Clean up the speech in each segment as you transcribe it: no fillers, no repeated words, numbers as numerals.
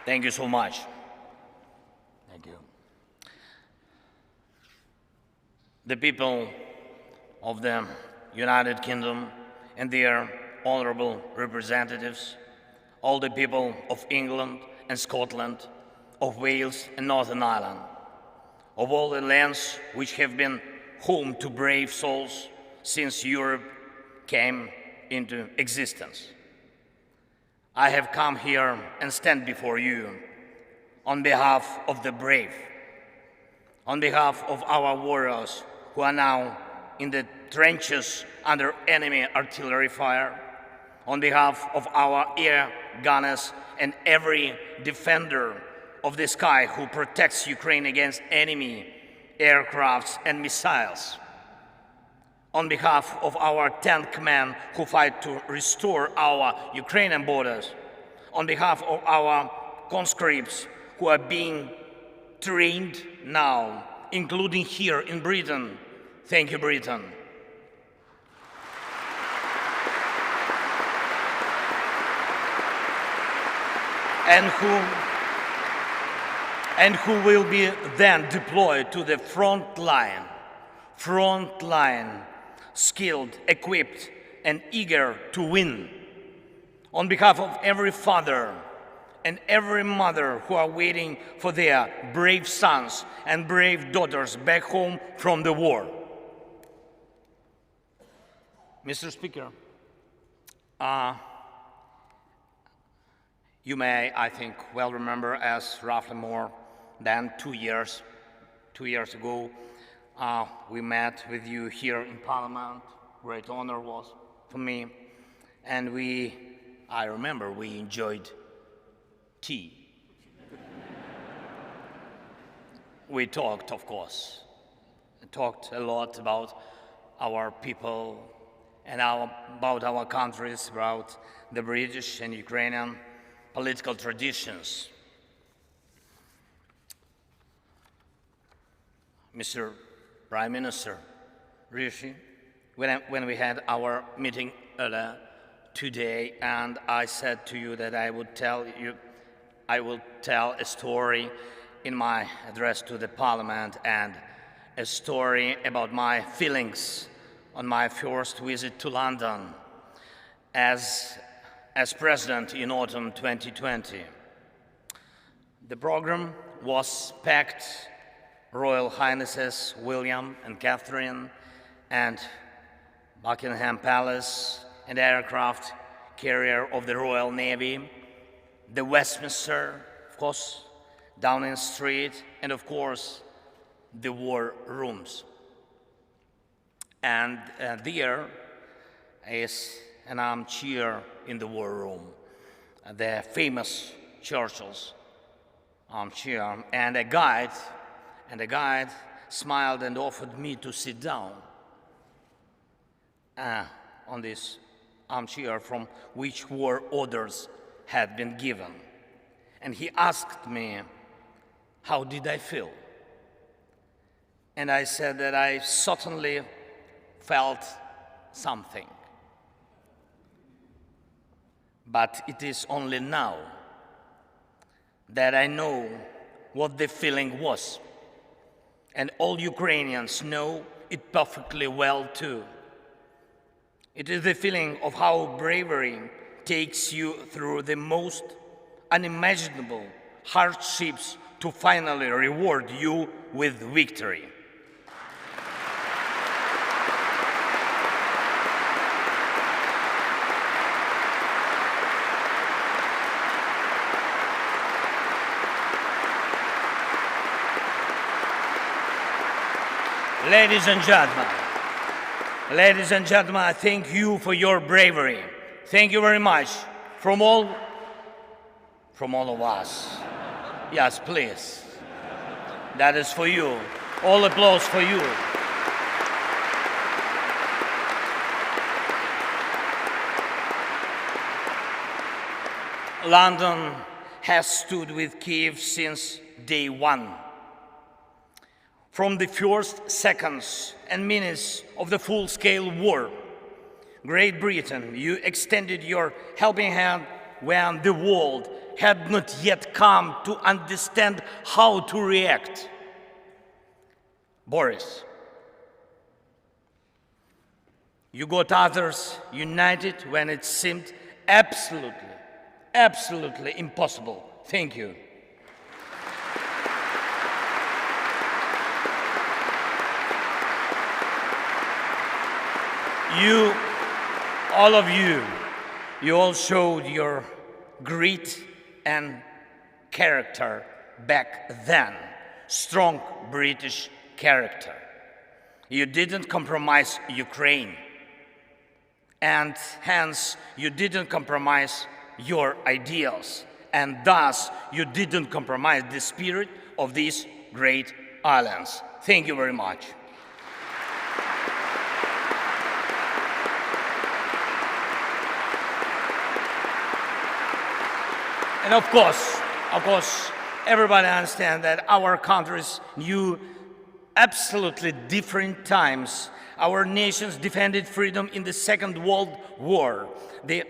Thank you so much. Thank you. The people of the United Kingdom and their honorable representatives, all the people of England and Scotland, of Wales and Northern Ireland, of all the lands which have been home to brave souls since Europe came into existence. I have come here and stand before you on behalf of the brave, on behalf of our warriors who are now in the trenches under enemy artillery fire, on behalf of our air gunners and every defender of the sky who protects Ukraine against enemy aircrafts and missiles, on behalf of our tank men who fight to restore our Ukrainian borders, on behalf of our conscripts who are being trained now, including here in Britain. Thank you, Britain. And who will be then deployed to the front line, skilled, equipped, and eager to win. On behalf of every father and every mother who are waiting for their brave sons and brave daughters back home from the war. Mr. Speaker, you may, I think, well remember as roughly more than 2 years ago, we met with you here in Parliament. Great honor was for me. And I remember we enjoyed tea. We talked, of course. We talked a lot about our people and about our countries, about the British and Ukrainian political traditions. Mr. Prime Minister Rishi, when we had our meeting earlier today, and I said to you that I will tell a story in my address to the Parliament, and a story about my feelings on my first visit to London as President in autumn 2020. The program was packed. Royal Highnesses William and Catherine, and Buckingham Palace, and aircraft carrier of the Royal Navy, the Westminster, of course, Downing Street, and of course, the war rooms. And there is an armchair in the war room, the famous Churchill's armchair, and a guide smiled and offered me to sit down on this armchair from which war orders had been given. And he asked me, how did I feel? And I said that I certainly felt something. But it is only now that I know what the feeling was. And all Ukrainians know it perfectly well too. It is the feeling of how bravery takes you through the most unimaginable hardships to finally reward you with victory. Ladies and gentlemen, I thank you for your bravery. Thank you very much from all of us. Yes, please. That is for you. All applause for you. London has stood with Kyiv since day one. From the first seconds and minutes of the full-scale war, Great Britain, you extended your helping hand when the world had not yet come to understand how to react. Boris, you got others united when it seemed absolutely impossible. Thank you. You, all of you, you all showed your grit and character back then, strong British character. You didn't compromise Ukraine, and hence you didn't compromise your ideals, and thus you didn't compromise the spirit of these great islands. Thank you very much. And of course, everybody understands that our countries knew absolutely different times. Our nations defended freedom in the Second World War. The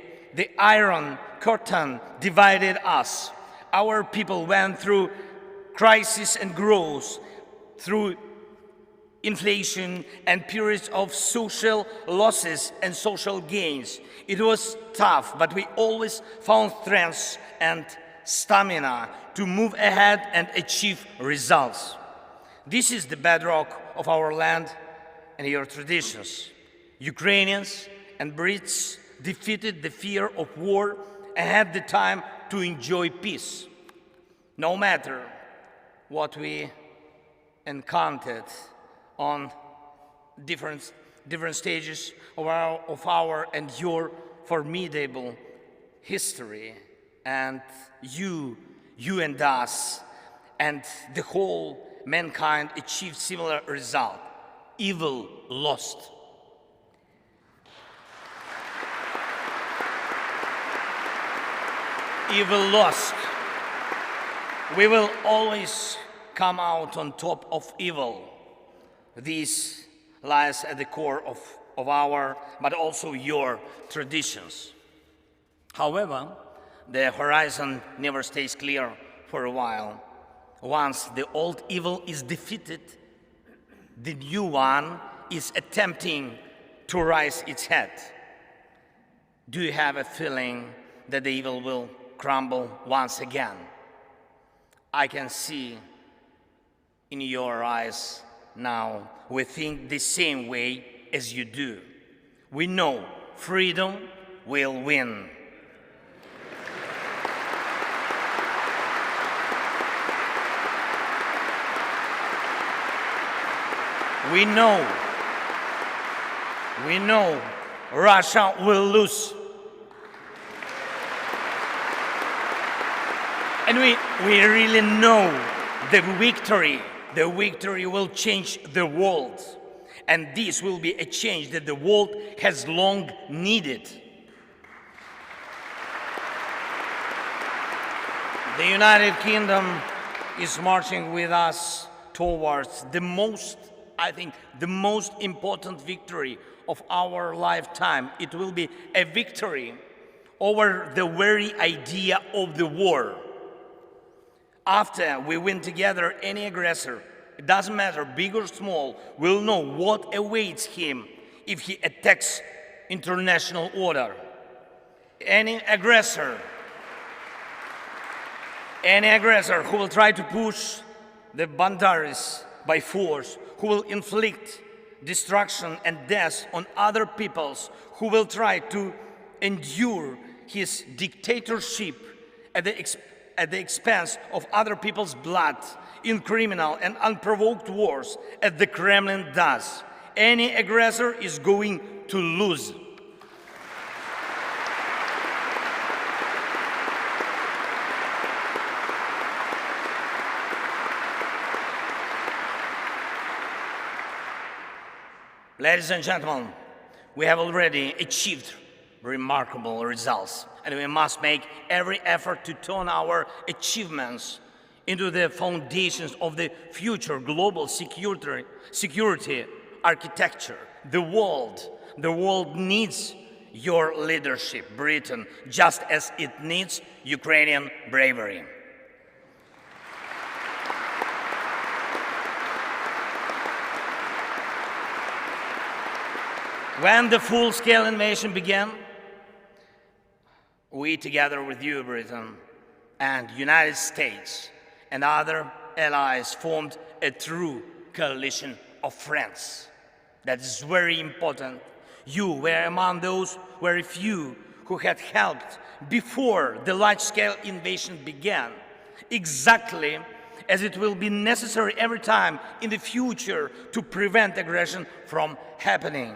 Iron Curtain divided us. Our people went through crisis and growth, through inflation and periods of social losses and social gains. It was tough, but we always found strength and stamina to move ahead and achieve results. This is the bedrock of our land and your traditions. Ukrainians and Brits defeated the fear of war and had the time to enjoy peace. No matter what we encountered on different stages of our and your formidable history, and you and us and the whole mankind achieved similar result. Evil lost. Evil lost. We will always come out on top of evil. This lies at the core of our, but also your traditions. However, the horizon never stays clear for a while. Once the old evil is defeated, the new one is attempting to rise its head. Do you have a feeling that the evil will crumble once again? I can see in your eyes now we think the same way as you do. We know freedom will win. We know Russia will lose. And we really know the victory will change the world. And this will be a change that the world has long needed. The United Kingdom is marching with us towards the most important victory of our lifetime. It will be a victory over the very idea of the war. After we win together, any aggressor, it doesn't matter, big or small, will know what awaits him if he attacks international order. Any aggressor who will try to push the boundaries by force, who will inflict destruction and death on other peoples, who will try to endure his dictatorship at the expense of other people's blood in criminal and unprovoked wars, as the Kremlin does. Any aggressor is going to lose. Ladies and gentlemen, we have already achieved remarkable results, and we must make every effort to turn our achievements into the foundations of the future global security architecture. The world needs your leadership, Britain, just as it needs Ukrainian bravery. When the full-scale invasion began, we, together with you, Britain, and United States and other allies, formed a true coalition of friends. That is very important. You were among those very few who had helped before the large-scale invasion began, exactly as it will be necessary every time in the future to prevent aggression from happening.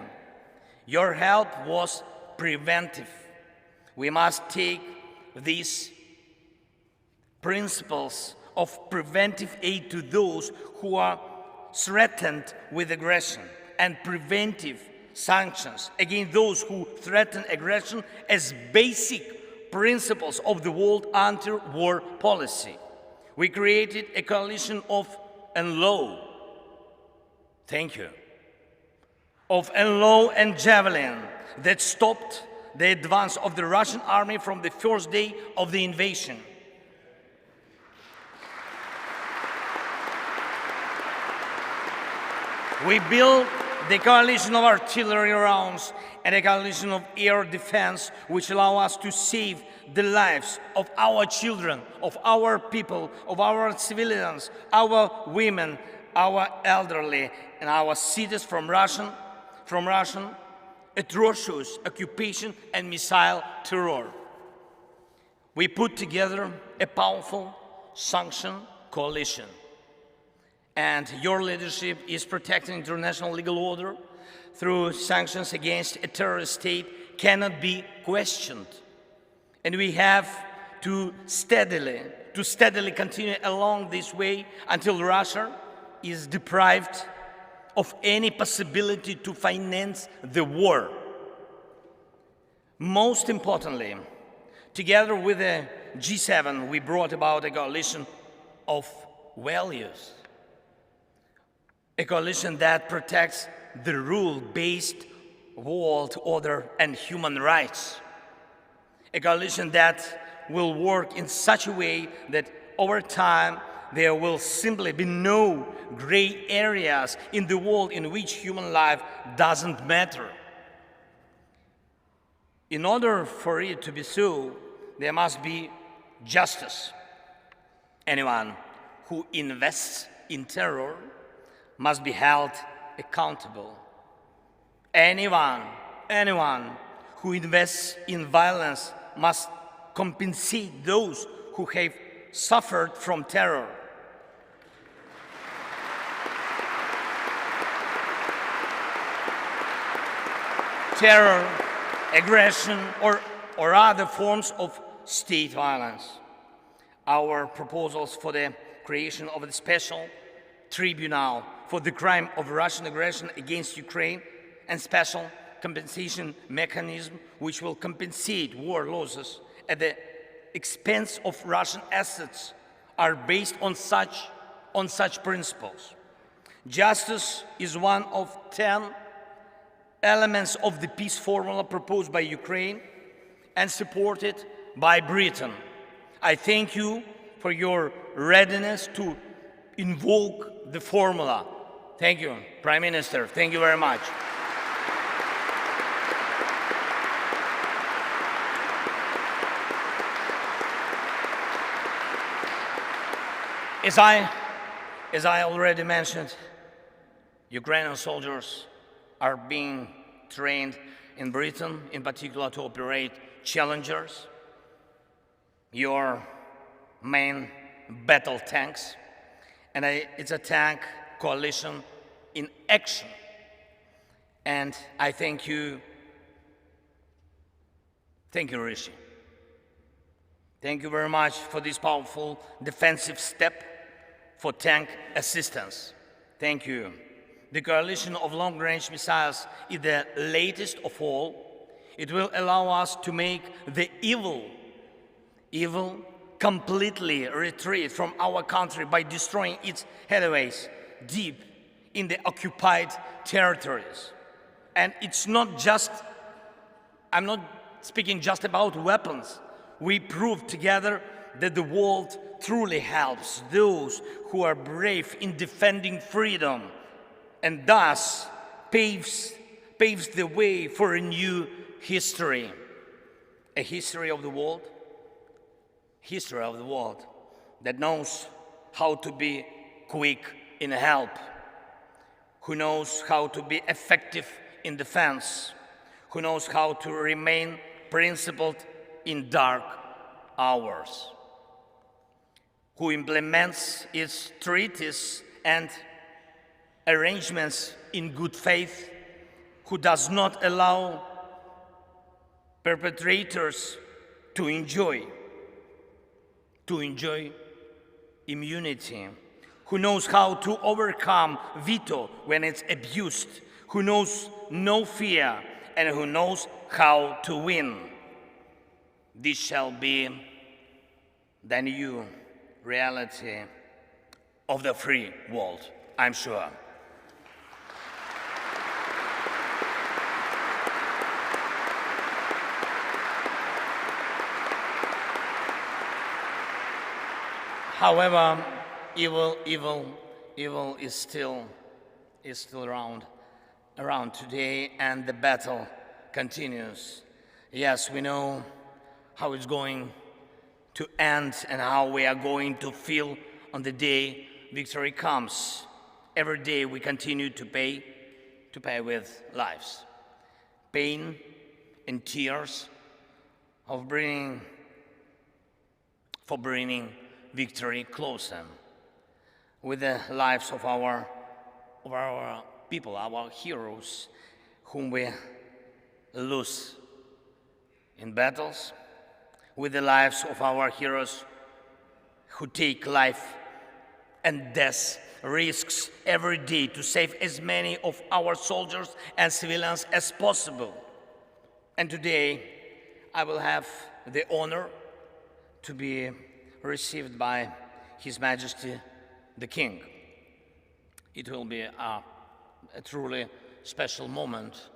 Your help was preventive. We must take these principles of preventive aid to those who are threatened with aggression and preventive sanctions against those who threaten aggression as basic principles of the world anti-war policy. We created a coalition of NLAW. Thank you. Of NLAW and Javelin that stopped the advance of the Russian army from the first day of the invasion. We built the coalition of artillery rounds and a coalition of air defense, which allow us to save the lives of our children, of our people, of our civilians, our women, our elderly, and our cities from Russian atrocious occupation and missile terror. We put together a powerful sanction coalition, and your leadership is protecting international legal order through sanctions against a terrorist state cannot be questioned. And we have to steadily continue along this way until Russia is deprived of any possibility to finance the war. Most importantly, together with the G7, we brought about a coalition of values, a coalition that protects the rule-based world order and human rights, a coalition that will work in such a way that over time there will simply be no gray areas in the world in which human life doesn't matter. In order for it to be so, there must be justice. Anyone who invests in terror must be held accountable. Anyone who invests in violence must compensate those who have suffered from terror. Terror, aggression, or other forms of state violence. Our proposals for the creation of a special tribunal for the crime of Russian aggression against Ukraine and special compensation mechanism which will compensate war losses at the expense of Russian assets are based on such principles. Justice is one of 10 elements of the peace formula proposed by Ukraine and supported by Britain. I thank you for your readiness to invoke the formula. Thank you, Prime Minister. Thank you very much. As I already mentioned, Ukrainian soldiers are being trained in Britain, in particular to operate Challengers, your main battle tanks. And it's a tank coalition in action. And I thank you. Thank you, Rishi. Thank you very much for this powerful defensive step for tank assistance. Thank you. The coalition of long-range missiles is the latest of all. It will allow us to make the evil completely retreat from our country by destroying its headways deep in the occupied territories. And it's not just I'm not speaking just about weapons. We proved together that the world truly helps those who are brave in defending freedom, and thus paves the way for a new history. A history of the world that knows how to be quick in help, who knows how to be effective in defense, who knows how to remain principled in dark hours, who implements its treaties and arrangements in good faith, who does not allow perpetrators to enjoy immunity, who knows how to overcome veto when it's abused, who knows no fear, and who knows how to win. This shall be the new reality of the free world, I'm sure. However, evil is still around today, and the battle continues. Yes, we know how it's going to end and how we are going to feel on the day victory comes. Every day we continue to pay with lives, pain and tears for bringing victory closer, with the lives of our people, our heroes, whom we lose in battles, with the lives of our heroes who take life and death risks every day to save as many of our soldiers and civilians as possible. And today I will have the honor to be received by His Majesty the King. It will be a truly special moment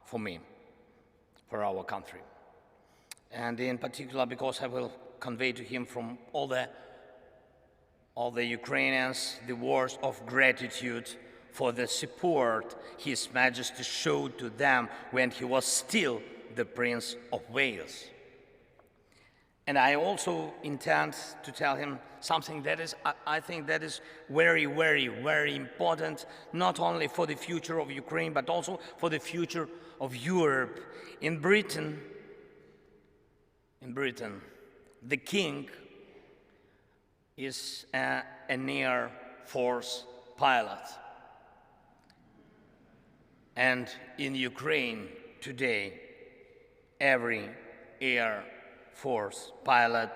for me, for our country. And in particular because I will convey to him from all the Ukrainians the words of gratitude for the support His Majesty showed to them when he was still the Prince of Wales. And I also intend to tell him something that is, I think that is very, very, very important, not only for the future of Ukraine, but also for the future of Europe. In Britain, the king is an Air Force pilot. And in Ukraine today, every Air Force pilot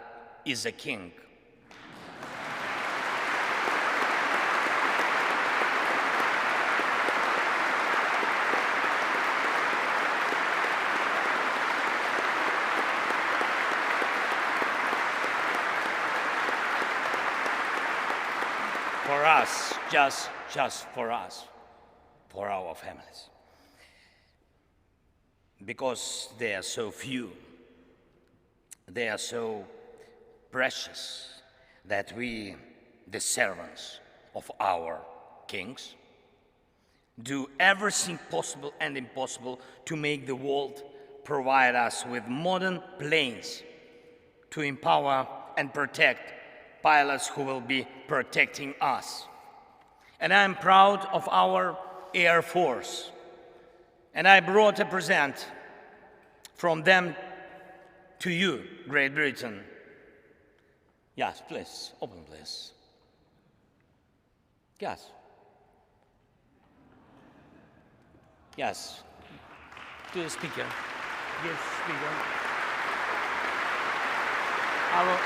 is a king. For us, just for us, for our families. Because they are so few, they are so precious that we, the servants of our kings, do everything possible and impossible to make the world provide us with modern planes to empower and protect pilots who will be protecting us. And I'm proud of our Air Force. And I brought a present from them to you, Great Britain. Yes, please, open please. Yes. Yes. To the speaker. Yes, speaker. I will.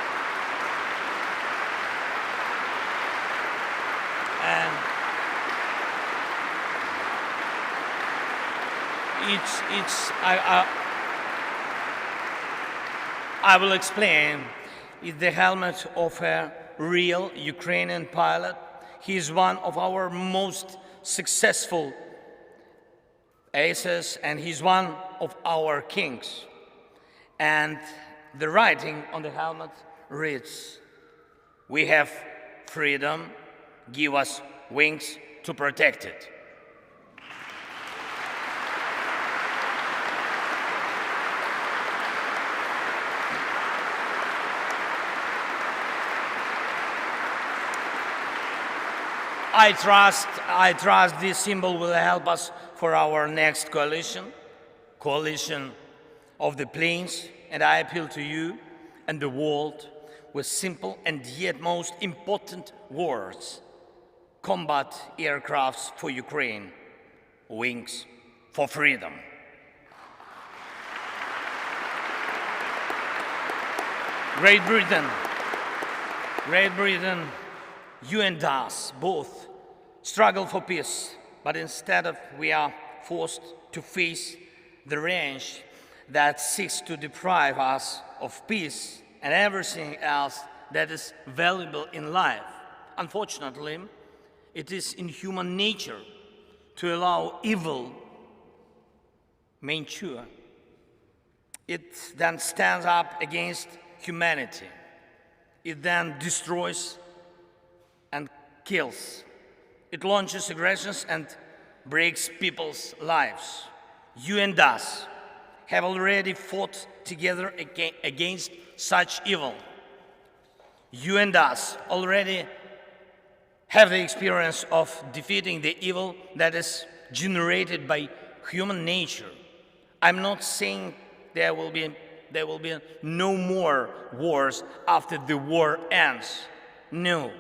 And I will explain. It's the helmet of a real Ukrainian pilot. He is one of our most successful aces, and he's one of our kings. And the writing on the helmet reads, "We have freedom, give us wings to protect it." I trust this symbol will help us for our next coalition of the plains, and I appeal to you and the world with simple and yet most important words: combat aircrafts for Ukraine, wings for freedom. Great Britain, you and us both struggle for peace, but instead of we are forced to face the range that seeks to deprive us of peace and everything else that is valuable in life. Unfortunately, it is in human nature to allow evil mature. It then stands up against humanity. It then destroys and kills. It launches aggressions and breaks people's lives. You and us have already fought together against such evil. You and us already have the experience of defeating the evil that is generated by human nature. I'm not saying there will be no more wars after the war ends. No,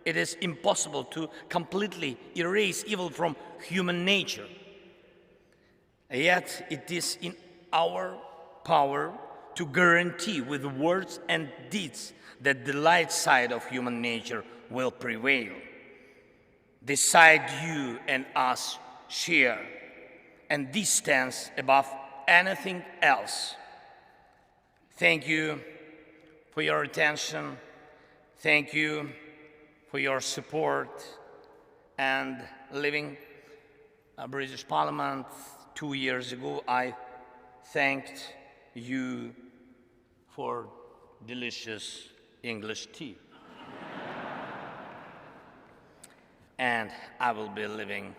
it is impossible to completely erase evil from human nature. Yet it is in our power to guarantee with words and deeds that the light side of human nature will prevail. The side you and us share, and this stands above anything else. Thank you for your attention. Thank you for your support. And leaving British Parliament 2 years ago, I thanked you for delicious English tea. And I will be leaving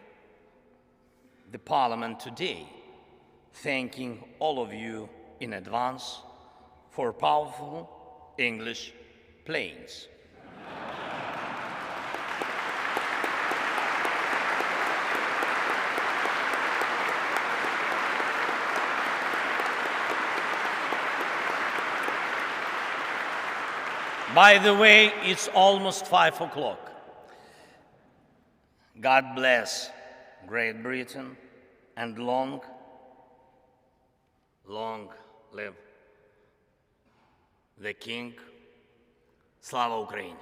the Parliament today, thanking all of you in advance for powerful English planes. By the way, it's almost 5 o'clock. God bless Great Britain and long live the King. Slava Ukraini!